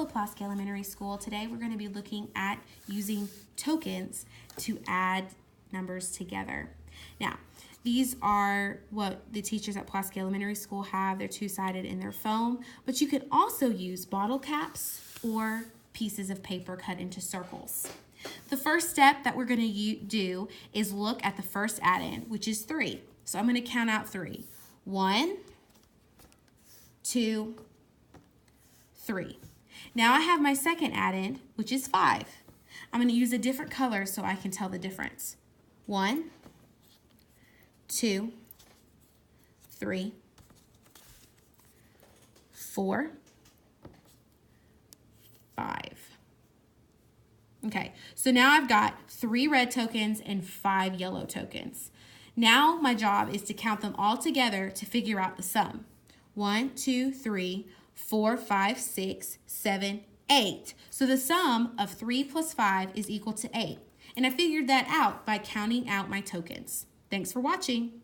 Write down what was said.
Hello, Pulaski Elementary School. Today we're going to be looking at using tokens to add numbers together. Now, these are what the teachers at Pulaski Elementary School have. They're two-sided in their foam, but you could also use bottle caps or pieces of paper cut into circles. The first step that we're going to do is look at the first add-in, which is 3. So I'm going to count out 3. 1, 2, 3. Now I have my second add-in, which is 5. I'm going to use a different color so I can tell the difference. 1, 2, 3, 4, 5. Okay, so now I've got 3 red tokens and 5 yellow tokens. Now my job is to count them all together to figure out the sum. 1, 2, 3, 4, 5, 6, 7, 8. So the sum of 3 plus 5 is equal to 8. And I figured that out by counting out my tokens. Thanks for watching.